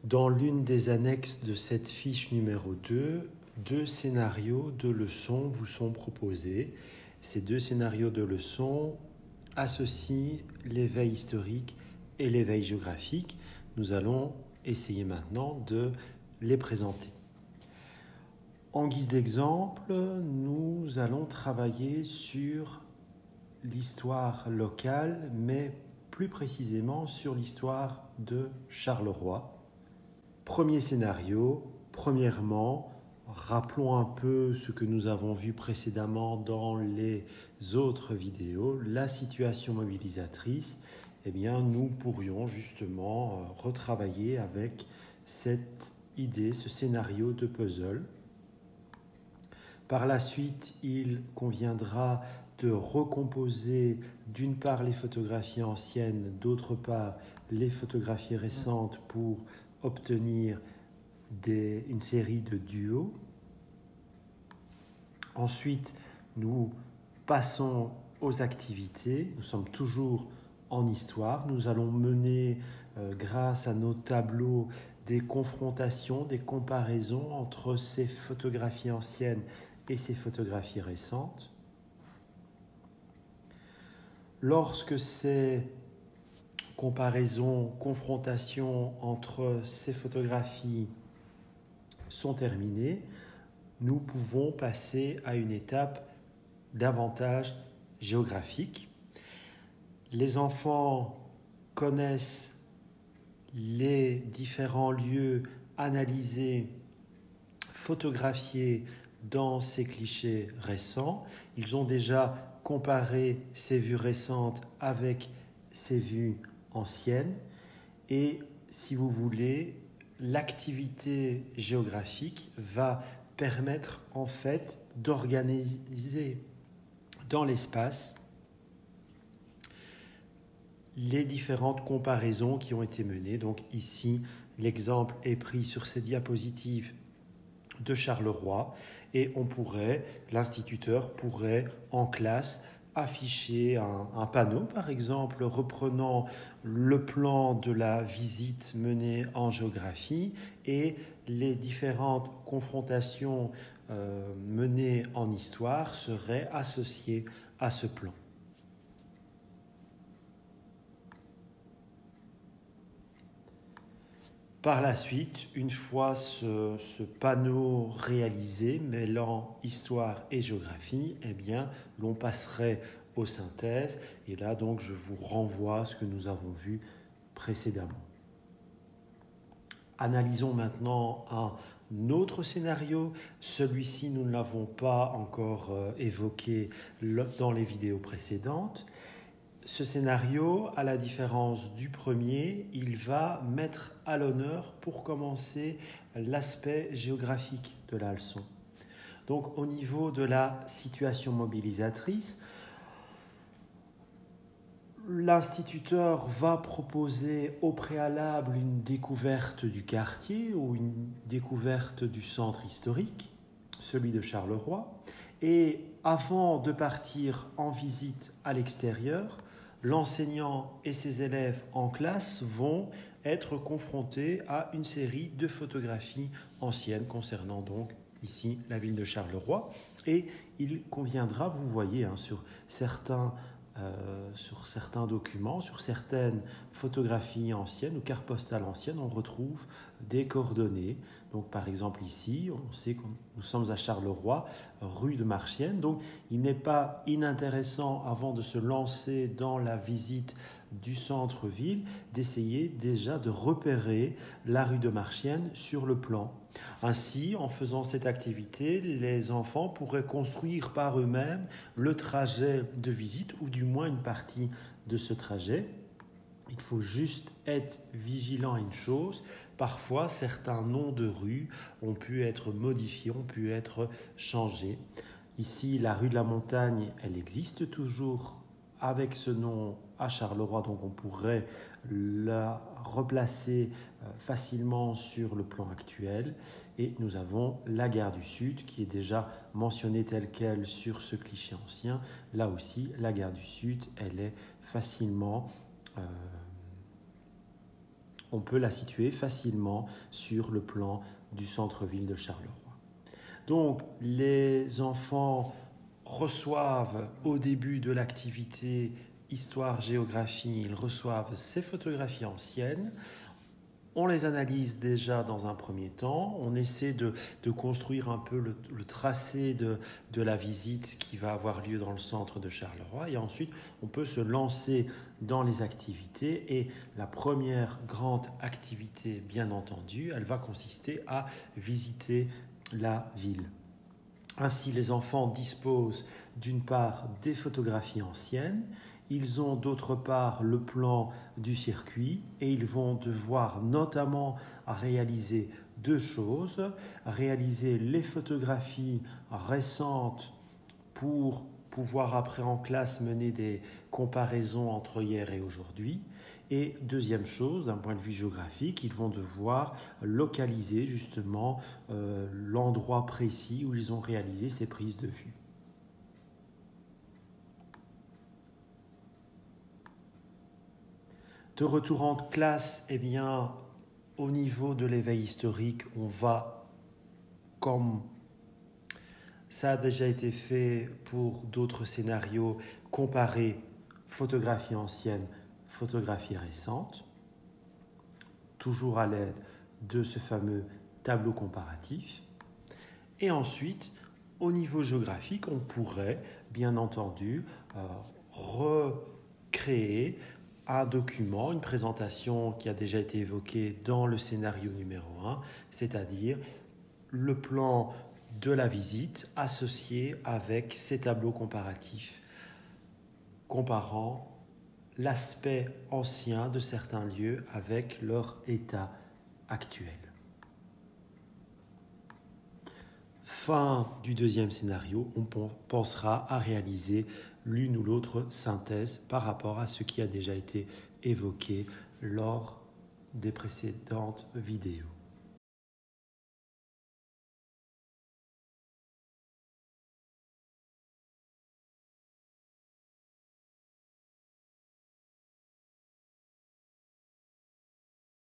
Dans l'une des annexes de cette fiche numéro 2, deux scénarios de leçons vous sont proposés. Ces deux scénarios de leçons associent l'éveil historique et l'éveil géographique. Nous allons essayer maintenant de les présenter. En guise d'exemple, nous allons travailler sur l'histoire locale, mais plus précisément sur l'histoire de Charleroi. Premier scénario, premièrement, rappelons un peu ce que nous avons vu précédemment dans les autres vidéos, la situation mobilisatrice. Eh bien, nous pourrions justement retravailler avec cette idée, ce scénario de puzzle. Par la suite, il conviendra de recomposer d'une part les photographies anciennes, d'autre part les photographies récentes pour obtenir une série de duos. Ensuite, nous passons aux activités. Nous sommes toujours en histoire. Nous allons mener, grâce à nos tableaux, des confrontations, des comparaisons entre ces photographies anciennes et ces photographies récentes. Lorsque ces comparaisons, confrontations entre ces photographies sont terminées, nous pouvons passer à une étape davantage géographique. Les enfants connaissent les différents lieux analysés, photographiés dans ces clichés récents. Ils ont déjà comparé ces vues récentes avec ces vues anciennes. Et si vous voulez, l'activité géographique va permettre en fait d'organiser dans l'espace les différentes comparaisons qui ont été menées. Donc ici, l'exemple est pris sur ces diapositives de Charleroi et l'instituteur pourrait en classe afficher un panneau, par exemple, reprenant le plan de la visite menée en géographie et les différentes confrontations menées en histoire seraient associées à ce plan. Par la suite, une fois ce panneau réalisé, mêlant histoire et géographie, eh bien, l'on passerait aux synthèses. Et là, donc, je vous renvoie à ce que nous avons vu précédemment. Analysons maintenant un autre scénario. Celui-ci, nous ne l'avons pas encore évoqué dans les vidéos précédentes. Ce scénario, à la différence du premier, il va mettre à l'honneur, pour commencer, l'aspect géographique de la leçon. Donc, au niveau de la situation mobilisatrice, l'instituteur va proposer au préalable une découverte du quartier ou une découverte du centre historique, celui de Charleroi. Et avant de partir en visite à l'extérieur, l'enseignant et ses élèves en classe vont être confrontés à une série de photographies anciennes concernant donc ici la ville de Charleroi. Et il conviendra, vous voyez, sur certains documents, sur certaines photographies anciennes ou cartes postales anciennes, on retrouve des coordonnées. Donc, par exemple, ici, on sait que nous sommes à Charleroi, rue de Marchienne. Donc, il n'est pas inintéressant, avant de se lancer dans la visite du centre-ville, d'essayer déjà de repérer la rue de Marchienne sur le plan. Ainsi, en faisant cette activité, les enfants pourraient construire par eux-mêmes le trajet de visite, ou du moins une partie de ce trajet. Il faut juste être vigilant à une chose. Parfois, certains noms de rues ont pu être modifiés, ont pu être changés. Ici, la rue de la Montagne, elle existe toujours avec ce nom à Charleroi, donc on pourrait la replacer facilement sur le plan actuel. Et nous avons la gare du Sud qui est déjà mentionnée telle quelle sur ce cliché ancien. Là aussi, la gare du Sud, elle est facilement on peut la situer facilement sur le plan du centre-ville de Charleroi. Donc, les enfants reçoivent au début de l'activité histoire-géographie, ils reçoivent ces photographies anciennes. On les analyse déjà dans un premier temps, on essaie de construire un peu le tracé de la visite qui va avoir lieu dans le centre de Charleroi et ensuite on peut se lancer dans les activités et la première grande activité bien entendu, elle va consister à visiter la ville. Ainsi les enfants disposent d'une part des photographies anciennes, ils ont d'autre part le plan du circuit et ils vont devoir notamment réaliser deux choses. Réaliser les photographies récentes pour pouvoir après en classe mener des comparaisons entre hier et aujourd'hui. Et deuxième chose, d'un point de vue géographique, ils vont devoir localiser justement l'endroit précis où ils ont réalisé ces prises de vue. De retour en classe, eh bien, au niveau de l'éveil historique, on va, comme ça a déjà été fait pour d'autres scénarios, comparer photographie ancienne, photographie récente, toujours à l'aide de ce fameux tableau comparatif. Et ensuite, au niveau géographique, on pourrait, bien entendu, recréer un document, une présentation qui a déjà été évoquée dans le scénario numéro 1, c'est-à-dire le plan de la visite associé avec ces tableaux comparatifs comparant l'aspect ancien de certains lieux avec leur état actuel. Fin du deuxième scénario, on pensera à réaliser l'une ou l'autre synthèse par rapport à ce qui a déjà été évoqué lors des précédentes vidéos.